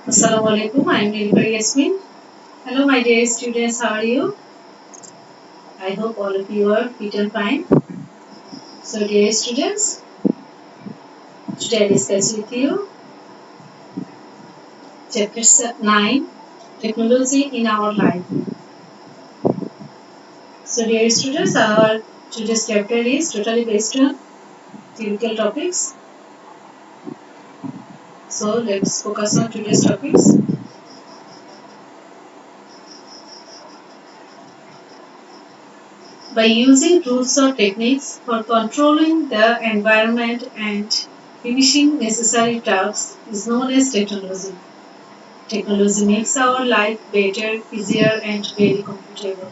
Assalamu alaikum. I am Nilpari Yasmin. Hello, my dear students. How are you? I hope all of you are fit and fine. So, dear students, today I discuss with you chapter 9, Technology in Our Life. So, dear students, our today's chapter is totally based on theoretical topics. So, let's focus on today's topics. By using tools or techniques for controlling the environment and finishing necessary tasks is known as technology. Technology makes our life better, easier, and very comfortable.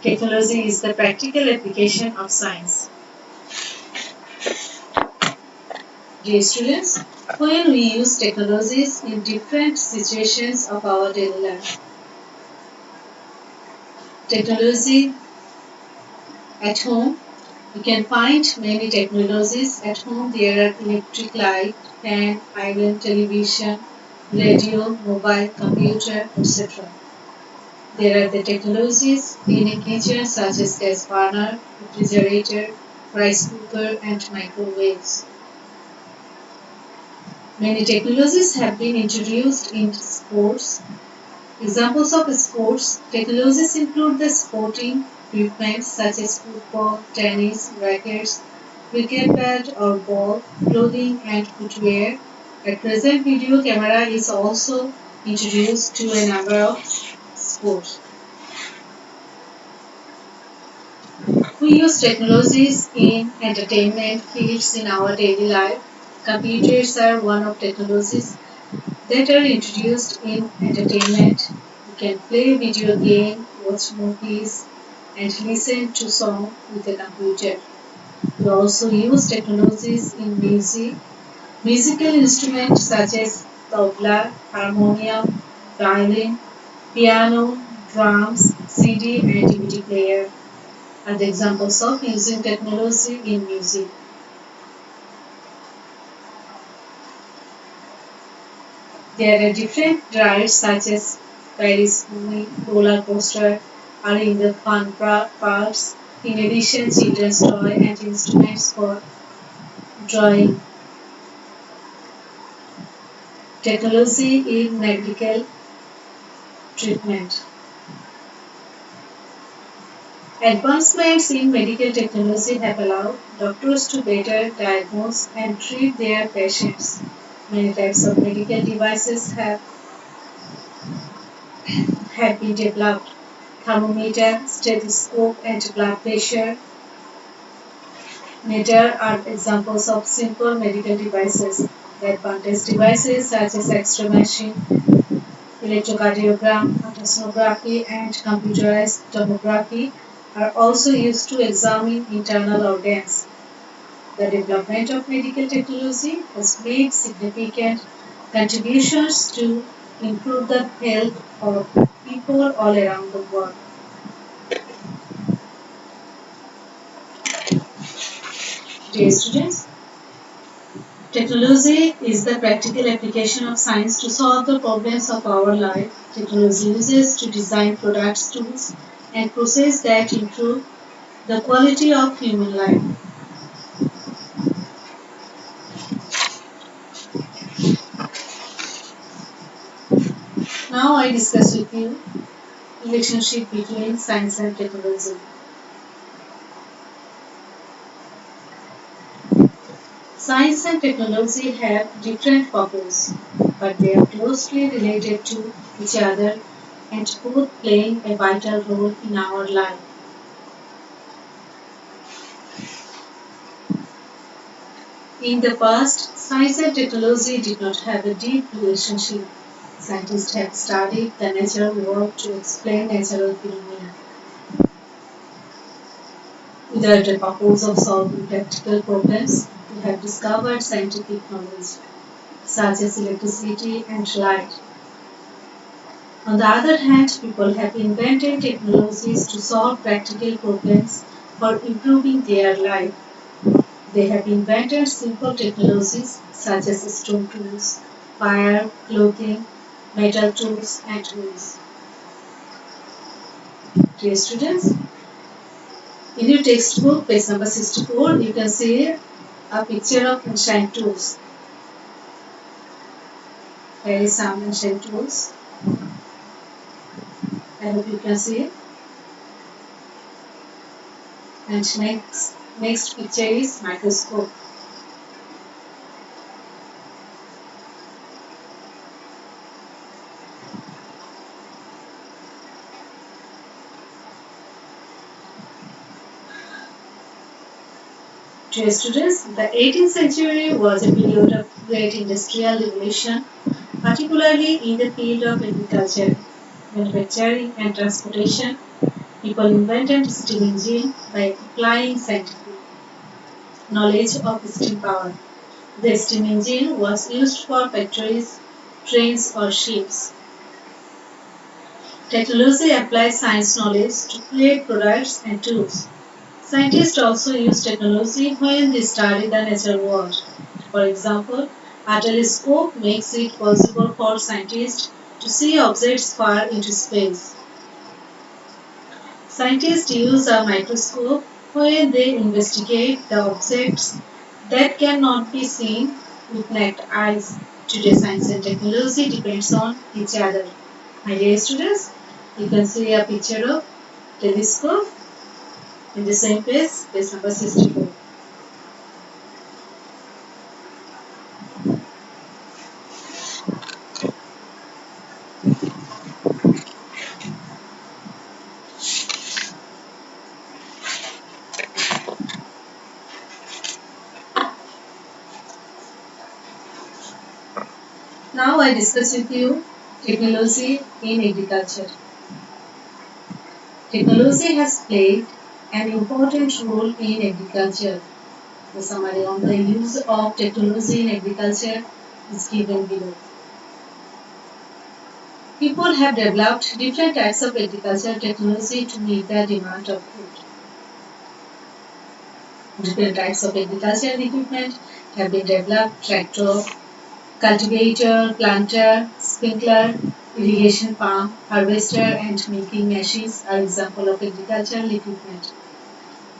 Technology is the practical application of science. Dear students, when we use technologies in different situations of our daily life, technology at home, you can find many technologies at home. There are electric light, fan, iron, television, radio, mobile, computer, etc. There are the technologies in a kitchen such as gas burner, refrigerator, rice cooker and microwaves. Many technologies have been introduced in sports. Examples of sports technologies include the sporting equipment such as football, tennis, rackets, cricket bat or ball, clothing and footwear. At present, video camera is also introduced to a number of sports. We use technologies in entertainment fields in our daily life. Computers are one of technologies that are introduced in entertainment. You can play video game, watch movies, and listen to songs with a computer. We also use technologies in music. Musical instruments such as tabla, harmonium, violin, piano, drums, CD, and DVD player are the examples of using technology in music. There are different rides such as Paris roller coaster are in the fun parks. In addition, children's toy and instruments for drawing. Technology in medical treatment. Advancements in medical technology have allowed doctors to better diagnose and treat their patients. Many types of medical devices have been developed. Thermometer, stethoscope, and blood pressure meter are examples of simple medical devices. The advanced devices such as X-ray machine, electrocardiogram, ultrasonography, and computerized tomography are also used to examine internal organs. The development of medical technology has made significant contributions to improve the health of people all around the world. Dear students, technology is the practical application of science to solve the problems of our life. Technology uses to design products, tools, and processes that improve the quality of human life. Now I discuss with you relationship between science and technology. Science and technology have different purposes, but they are closely related to each other and both playing a vital role in our life. In the past, science and technology did not have a deep relationship. Scientists have studied the natural world to explain natural phenomena. Without the purpose of solving practical problems, they have discovered scientific knowledge, such as electricity and light. On the other hand, people have invented technologies to solve practical problems for improving their life. They have invented simple technologies such as stone tools, fire, clothing, metal tools, and wheels. Dear students, in your textbook, page number 64, you can see a picture of ancient tools. There is some ancient tools. I hope you can see it. And next picture is microscope. Dear students, the 18th century was a period of great industrial revolution, particularly in the field of agriculture, manufacturing and transportation. People invented steam engine by applying scientific knowledge of steam power. The steam engine was used for factories, trains or ships. Technology applies science knowledge to create products and tools. Scientists also use technology when they study the natural world. For example, a telescope makes it possible for scientists to see objects far into space. Scientists use a microscope when they investigate the objects that cannot be seen with naked eyes. Today, science and technology depends on each other. My dear students, you can see a picture of telescope in the same page number 64. Now I discuss with you technology in agriculture. Technology has played an important role in agriculture. The summary on the use of technology in agriculture is given below. People have developed different types of agricultural technology to meet the demand of food. Different types of agricultural equipment have been developed: tractor, cultivator, planter, sprinkler, irrigation pump, harvester and milking machines are examples of agricultural equipment.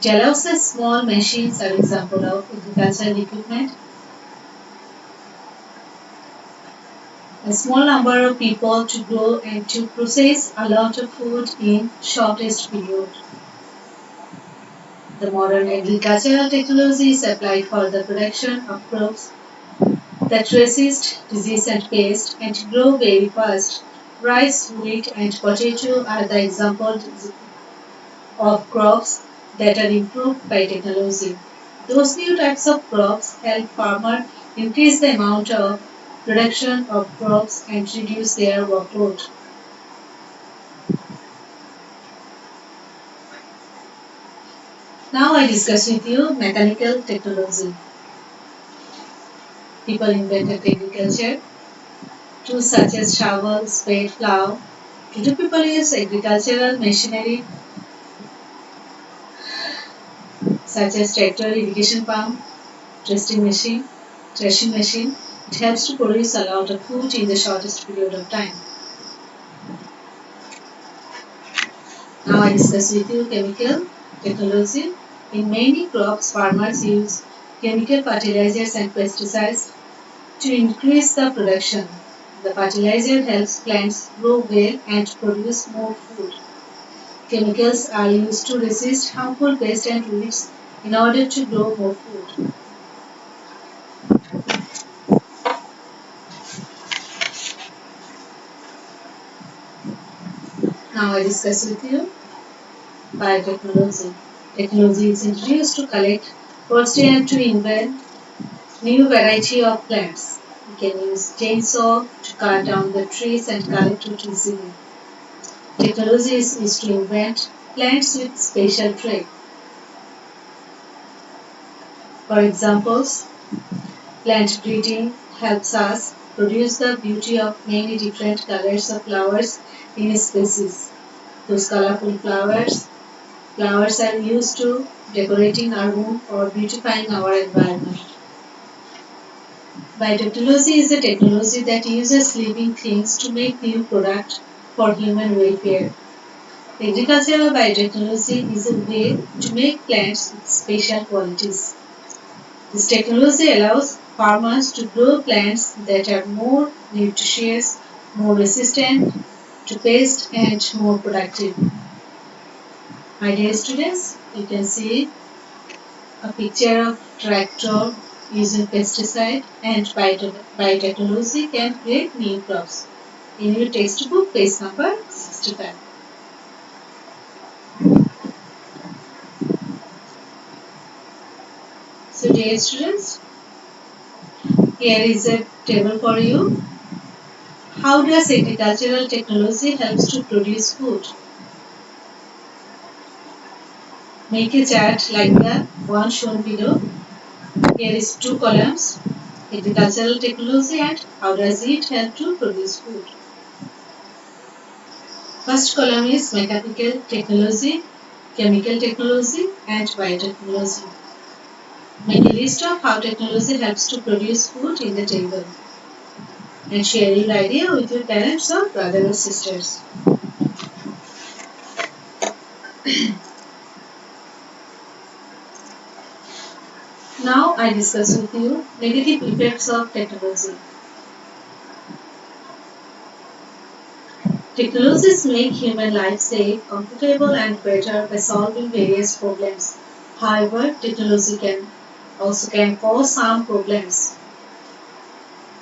Jailhouses, small machines are examples of agricultural equipment. A small number of people to grow and to process a lot of food in shortest period. The modern agricultural technology is applied for the production of crops that resist disease and pest and grow very fast. Rice, wheat and potato are the examples of crops that are improved by technology. Those new types of crops help farmers increase the amount of production of crops and reduce their workload. Now I discuss with you mechanical technology. People invented agriculture. Tools such as shovel, spade, plow. Today people use agricultural machinery such as tractor, irrigation pump, threshing machine. It helps to produce a lot of food in the shortest period of time. Now I discuss with you chemical technology. In many crops, farmers use chemical fertilizers and pesticides to increase the production. The fertilizer helps plants grow well and produce more food. Chemicals are used to resist harmful pests and weeds in order to grow more food. Now I discuss with you biotechnology. Technology is introduced to collect, foster and to invent new variety of plants. We can use chainsaw to cut down the trees and collect it easily. Technology is used to invent plants with special trait. For examples, plant breeding helps us produce the beauty of many different colors of flowers in a species. Those colorful flowers are used to decorating our home or beautifying our environment. Biotechnology is a technology that uses living things to make new products for human welfare. Agricultural biotechnology is a way to make plants with special qualities. This technology allows farmers to grow plants that are more nutritious, more resistant to pests, and more productive. My dear students, you can see a picture of tractor using pesticide and biotechnology can create new crops. In your textbook, page number 65. So dear students, here is a table for you. How does agricultural technology helps to produce food? Make a chart like the one shown below. Here is two columns, agricultural technology and how does it help to produce food. First column is mechanical technology, chemical technology and biotechnology. Make a list of how technology helps to produce food in the table and share your idea with your parents or brothers or sisters. Now I discuss with you negative effects of technology. Technologies make human life safe, comfortable and better by solving various problems. However, technology can cause some problems.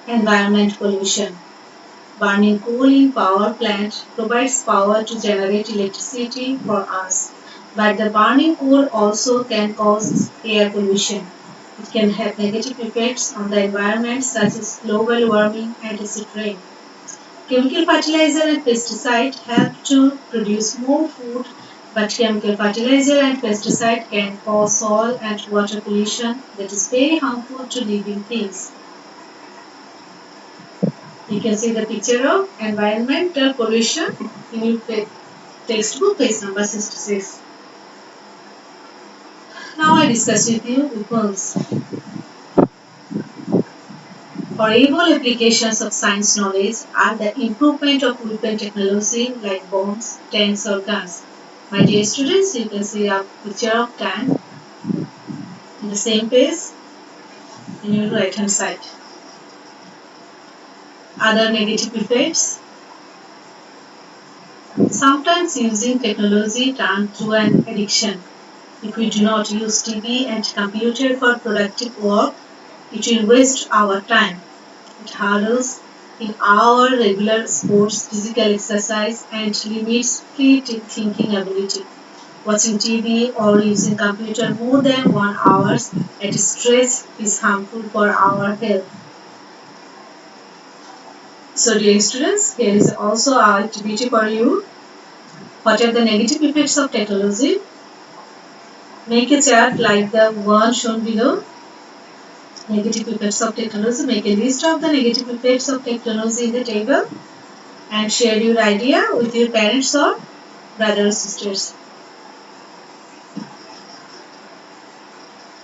Environment pollution. Burning coal in power plant provides power to generate electricity for us. But the burning coal also can cause air pollution. It can have negative effects on the environment such as global warming and acid rain. Chemical fertilizer and pesticide help to produce more food, but chemical fertilizer and pesticide can cause soil and water pollution that is very harmful to living things. You can see the picture of environmental pollution in your textbook, page number 66. Now I discuss with you weapons. Horrible applications of science knowledge are the improvement of weapon technology like bombs, tanks or guns. My dear students, you can see a picture of tank in the same page in your right hand side. Other negative effects. Sometimes using technology turns to an addiction. If we do not use TV and computer for productive work, it will waste our time. It hurdles in our regular sports, physical exercise and limits creative thinking ability. Watching TV or using computer more than 1 hour at a stretch is harmful for our health. So dear students, here is also our activity for you. What are the negative effects of technology? Make a chart like the one shown below. Negative effects of technology. Make a list of the negative effects of technology in the table and share your idea with your parents or brothers or sisters.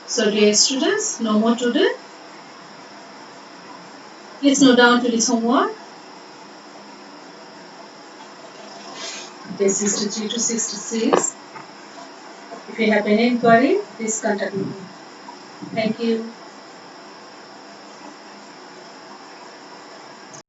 So dear students, no more today. Please note down today's homework. Day 63 to 66. If you have any inquiry, please contact me. Thank you.